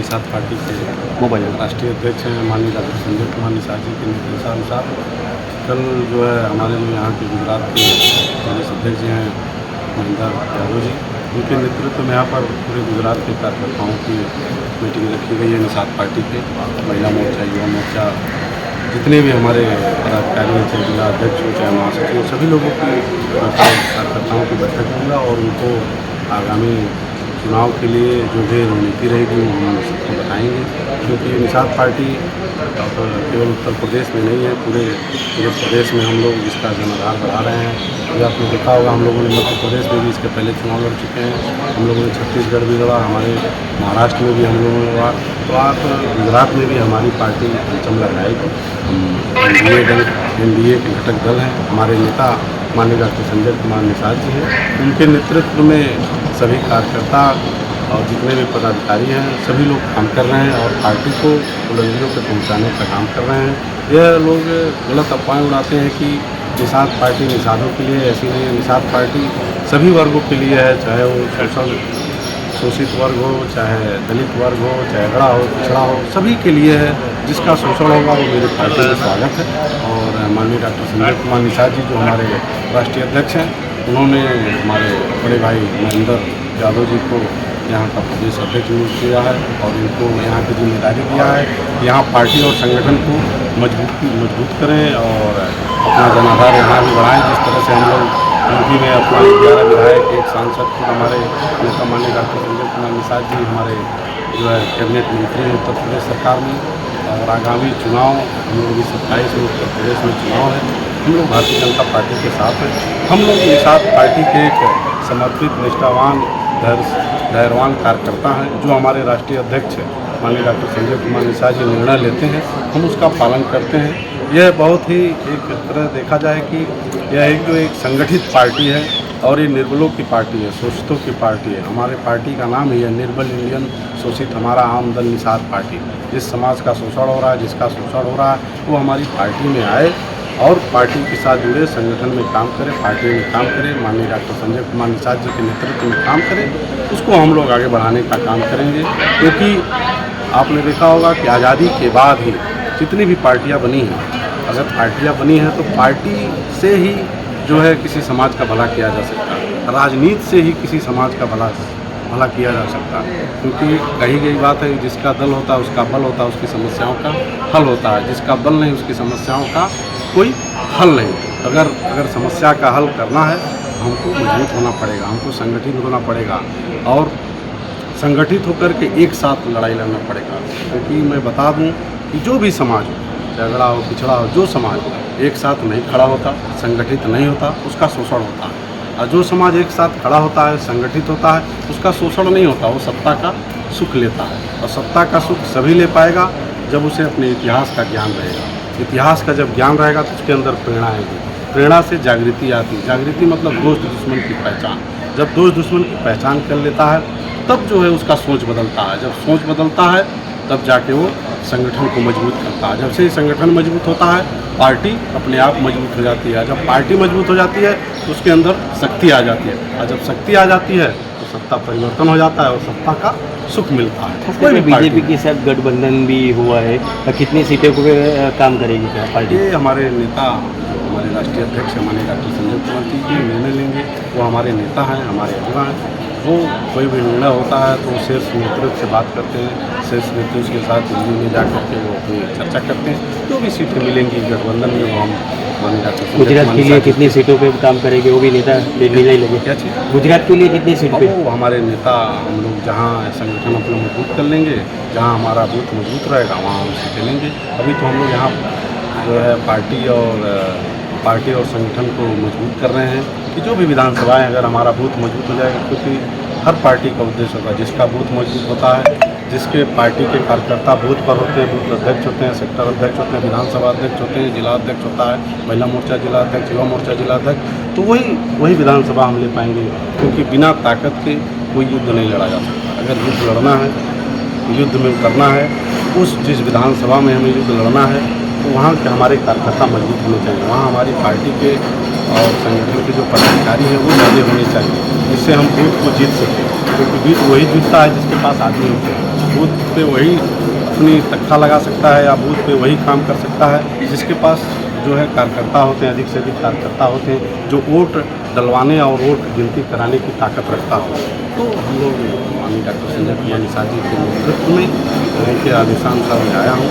Nishad party के mobile राष्ट्रीय अध्यक्ष हैं माननीय डॉक्टर संजय कुमार निषाद जी के निर्देशानुसार कल जो है हमारे जो यहाँ के गुजरात के प्रदेश अध्यक्ष जी हैं महेंद्र यादव जी, उनके नेतृत्व में यहाँ पर पूरे गुजरात के कार्यकर्ताओं की मीटिंग रखी गई है। निषाद पार्टी के महिला मोर्चा, युवा मोर्चा, जितने भी हमारे पदाधिकारी हैं, चाहे जिला अध्यक्ष हो चाहे महासचिव, सभी लोगों की कार्यकर्ताओं की बैठक होगा और उनको आगामी चुनाव के लिए जो भी रणनीति रहेगी वो हम सबको बताएंगे। क्योंकि निषाद पार्टी केवल उत्तर प्रदेश में नहीं है, पूरे प्रदेश में हम लोग इसका जनाधार बढ़ा रहे हैं। ये आपने देखा होगा, हम लोगों ने मध्य प्रदेश में भी इसके पहले चुनाव लड़ चुके हैं, हम लोगों ने छत्तीसगढ़ भी लड़ा, हमारे महाराष्ट्र में भी हम लोगों ने लड़ा, तो आप गुजरात में भी हमारी पार्टी परचम लहराएगी। हम एनडीए के घटक दल हैं, हमारे नेता माननीय डॉक्टर संजय कुमार निषाद जी हैं, उनके नेतृत्व में सभी कार्यकर्ता और जितने भी पदाधिकारी हैं सभी लोग काम कर रहे हैं और पार्टी को बुलंदियों पर पहुंचाने का काम कर रहे हैं। यह लोग गलत अफवाहें उड़ाते हैं कि निषाद पार्टी निषादों के लिए, ऐसी नहीं है। निषाद पार्टी सभी वर्गों के लिए है, चाहे वो शोषित वर्ग हो, चाहे दलित वर्ग हो, चाहे अगड़ा हो, पिछड़ा हो, सभी के लिए है। जिसका शोषण होगा वो मेरी पार्टी में स्वागत है। और माननीय डॉक्टर संजय कुमार निषाद जी जो हमारे राष्ट्रीय अध्यक्ष हैं, उन्होंने हमारे बड़े भाई महेंद्र यादव जी को यहाँ का प्रदेश अध्यक्ष नियुक्त किया है और इनको यहाँ की जिम्मेदारी दिया है कि यहाँ पार्टी और संगठन को मजबूत करें और अपना जनाधार यहाँ भी बढ़ाएं। जिस तरह से हम लोग यूपी में अपना 11 विधायक, एक सांसद को हमारे नेता माननीय डॉक्टर संजय कुमार निषाद जी हमारे जो है कैबिनेट मंत्री हैं उत्तर प्रदेश सरकार में, और आगामी चुनाव हम लोग 27 में उत्तर प्रदेश में चुनाव है। हम लोग भारतीय जनता पार्टी के साथ हैं। हम लोग निषाद पार्टी के एक समर्पित, निष्ठावान, धैर्यवान कार्यकर्ता हैं। जो हमारे राष्ट्रीय अध्यक्ष हैं माननीय डॉक्टर संजय कुमार निषाद जी निर्णय लेते हैं, हम उसका पालन करते हैं। यह बहुत ही एक तरह देखा जाए कि यह एक संगठित पार्टी है और ये निर्बलों की पार्टी है, शोषितों की पार्टी है। हमारे पार्टी का नाम ही है निर्बल इंडियन शोषित हमारा आम दल निषाद पार्टी। जिस समाज का शोषण हो रहा है, जिसका शोषण हो रहा है, वो हमारी पार्टी में आए और पार्टी के साथ जुड़े, संगठन में काम करें, पार्टी में काम करें, माननीय डॉक्टर संजय कुमार निषाद जी के नेतृत्व में काम करें, उसको हम लोग आगे बढ़ाने का काम करेंगे। क्योंकि आपने देखा होगा कि आज़ादी के बाद ही जितनी भी पार्टियां बनी हैं, अगर पार्टियां बनी हैं तो पार्टी से ही जो है किसी समाज का भला किया जा सकता है, राजनीति से ही किसी समाज का भला किया जा सकता है। क्योंकि कही गई बात है, जिसका दल होता है उसका बल होता है, उसकी समस्याओं का हल होता है। जिसका बल नहीं उसकी समस्याओं का कोई हल नहीं। अगर समस्या का हल करना है तो हमको मजबूत होना पड़ेगा, हमको संगठित होना पड़ेगा और संगठित होकर के एक साथ लड़ाई लड़ना पड़ेगा। क्योंकि मैं बता दूं कि जो भी समाज हो, चाहे अगड़ा हो, पिछड़ा हो, जो समाज एक साथ नहीं खड़ा होता, संगठित नहीं होता, उसका शोषण होता है। और जो समाज एक साथ खड़ा होता है, संगठित होता है, उसका शोषण नहीं होता, वो सत्ता का सुख लेता है। और सत्ता का सुख सभी ले पाएगा जब उसे अपने इतिहास का ज्ञान रहेगा। इतिहास का जब ज्ञान रहेगा तो उसके अंदर प्रेरणा आएगी, प्रेरणा से जागृति आती है। जागृति मतलब दोस्त दुश्मन की पहचान। जब दोस्त दुश्मन की पहचान कर लेता है तब जो है उसका सोच बदलता है। जब सोच बदलता है तब जाके वो संगठन को मजबूत करता है। जब से संगठन मजबूत होता है, पार्टी अपने आप मजबूत हो जाती है। जब पार्टी मजबूत हो जाती है तो उसके अंदर शक्ति आ जाती है, और जब शक्ति आ जाती है तो सत्ता परिवर्तन हो जाता है और सत्ता का सुख मिलता है। कोई बीजेपी के साथ गठबंधन भी हुआ है, कितनी सीटों को काम करेगी क्या पार्टी? ये हमारे नेता, हमारे राष्ट्रीय अध्यक्ष माननीय डॉक्टर संजय कुमार जी निर्णय लेंगे। वो हमारे नेता हैं, हमारे अगुवा हैं। वो कोई भी निर्णय होता है तो शीर्ष नेतृत्व से बात करते हैं, शीर्ष नेतृत्व के साथ दिल्ली में जा करके वो अपनी चर्चा करते हैं। जो भी सीटें मिलेंगी गठबंधन में वो हम माननीय डॉक्टर गुजरात के लिए कितनी सीटों पे काम करेंगे वो भी नेता निर्णय लेंगे? क्या चीज़? गुजरात के लिए कितनी सीट पे? वो हमारे नेता, हम लोग जहाँ संगठन अपना मजबूत कर लेंगे, जहाँ हमारा बूथ मजबूत रहेगा वहाँ हम सीटें लेंगे। अभी तो हम लोग यहाँ जो है पार्टी और संगठन को मजबूत कर रहे हैं कि जो भी विधानसभाएं, अगर हमारा बूथ मजबूत हो जाएगा, क्योंकि हर पार्टी का उद्देश्य होता है, जिसका बूथ मजबूत होता है, जिसके पार्टी के कार्यकर्ता बूथ पर होते हैं, बूथ अध्यक्ष होते हैं, सेक्टर अध्यक्ष होते हैं, विधानसभा अध्यक्ष होते हैं, जिला अध्यक्ष होता है, महिला मोर्चा जिला अध्यक्ष, युवा मोर्चा जिला अध्यक्ष, तो वही विधानसभा हम ले पाएंगे। क्योंकि बिना ताकत के कोई युद्ध नहीं लड़ा जा सकता। अगर युद्ध लड़ना है, युद्ध में उतरना है, जिस विधानसभा में हमें युद्ध लड़ना है, तो वहाँ के हमारे कार्यकर्ता मजबूत होने चाहिए। वहाँ हमारी पार्टी के और संगठन के जो पदाधिकारी हैं वो ज़्यादा होने चाहिए। जिससे हम बूथ को जीत सकें, क्योंकि बूथ वही जीतता है जिसके पास आदमी होते हैं। बूथ पे वही अपनी तख्ता लगा सकता है या बूथ पे वही काम कर सकता है जिसके पास जो है कार्यकर्ता होते हैं, अधिक से अधिक कार्यकर्ता होते हैं जो वोट डलवाने और वोट गिनती कराने की ताकत रखता हो। तो हम लोग माननीय डॉक्टर संजय कुमार निषाद जी के नेतृत्व में उनके आदेशानुसार मैं आया हूँ